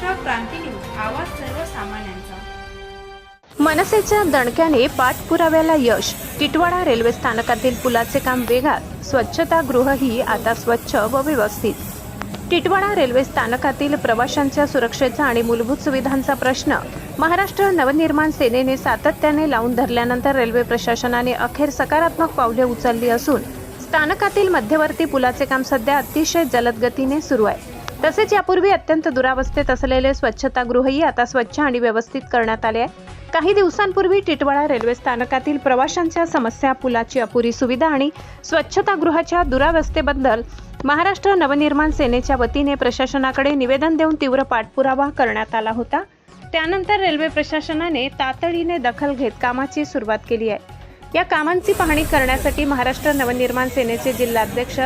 महाराष्ट्र क्रांती news, आवाज सर्वसामान्यांचा। मनसेच्या दणक्याने पाठपुराव्याला यश। टिटवाळा रेल्वे स्थानकातील पुलाचे काम वेगात, स्वच्छतागृहही आता स्वच्छ व व्यवस्थित। टिटवाळा रेल्वे स्थानकातील प्रवाशांच्या सुरक्षेचा आणि मूलभूत सुविधांचा प्रश्न महाराष्ट्र नवनिर्माण सेनेने सातत्याने लावून धरल्यानंतर रेल्वे प्रशासनाने अखेर सकारात्मक पावले उचलली असून स्थानकातील मध्यवर्ती पुलाचे काम सध्या अतिशय जलद गतीने सुरू आहे। तसेच यापूर्वी अत्यंत दुरावस्थेत असलेले स्वच्छतागृहही आता स्वच्छ आणि व्यवस्थित करण्यात आले आहे। काही दिवसांपूर्वी टिटवाळा रेल्वे स्थानकातील प्रवाशांच्या समस्या, पुलाची अपुरी सुविधा आणि स्वच्छतागृहाच्या दुरावस्थेबद्दल महाराष्ट्र नवनिर्माण सेनेच्या वतीने प्रशासनाकडे निवेदन देऊन तीव्र पाठपुरावा करण्यात आला होता। त्यानंतर रेल्वे प्रशासनाने तातडीने दखल घेत कामाची सुरुवात केली आहे। या कामांची पाहणी करण्यासाठी महाराष्ट्र नवनिर्माण सेनेचे जिल्हाध्यक्ष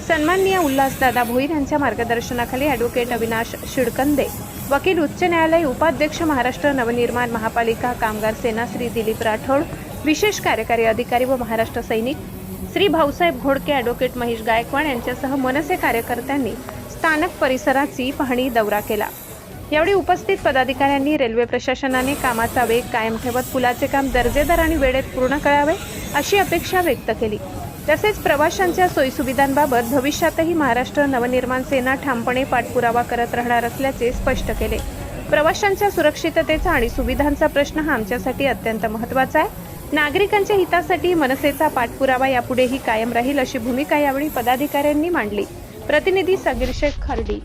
सन्माननीय उल्हासदादा भोईर यांच्या मार्गदर्शनाखाली ॲडव्होकेट अविनाश शिडकंदे, वकील उच्च न्यायालय, उपाध्यक्ष महाराष्ट्र नवनिर्माण महापालिका कामगार सेना श्री दिलीप राठोड, विशेष कार्यकारी अधिकारी व महाराष्ट्र सैनिक श्री भाऊसाहेब घोडके, ॲडव्होकेट महेश गायकवाड यांच्यासह मनसे कार्यकर्त्यांनी स्थानक परिसराची पाहणी दौरा केला। यावेळी उपस्थित पदाधिकाऱ्यांनी रेल्वे प्रशासनाने कामाचा वेग कायम ठेवत पुलाचे काम दर्जेदार आणि वेळेत पूर्ण करावे अशी अपेक्षा व्यक्त केली। तसेच प्रवाशांच्या सोयीसुविधांबाबत भविष्यातही महाराष्ट्र नवनिर्माण सेना ठामपणे पाठपुरावा करत राहणार असल्याचे स्पष्ट केले। प्रवाशांच्या सुरक्षिततेचा आणि सुविधांचा प्रश्न हा आमच्यासाठी अत्यंत महत्त्वाचा आहे। नागरिकांच्या हितासाठी मनसेचा पाठपुरावा यापुढेही कायम राहील अशी भूमिका यावेळी पदाधिकाऱ्यांनी मांडली। प्रतिनिधी सगीर शेख खर्डी।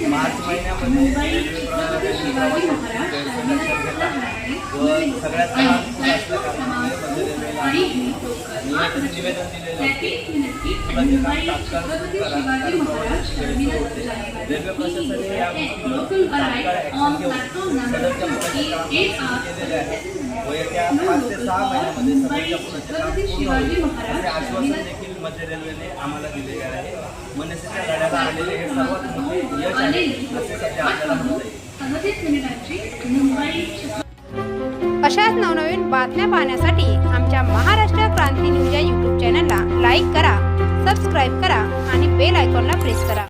मार्च महिन्यामध्ये सगळ्यात निवेदन दिलेलं रेल्वे प्रशासनाने या व येत्या 5 ते 6 महिन्यामध्ये असे आश्वासन देखील मध्य रेल्वेने आम्हाला दिलेले आहे। मनसेच्या लढ्याला आलेले हे सर्वात मोठे यश आहे असे सध्या आपल्याला म्हणता येईल। अशाच नवनवीन बातम्या पाहण्यासाठी आमच्या महाराष्ट्र क्रांती न्यूज या यूट्यूब चॅनलला लाईक करा, सबस्क्राईब करा आणि बेल आयकॉनला प्रेस करा।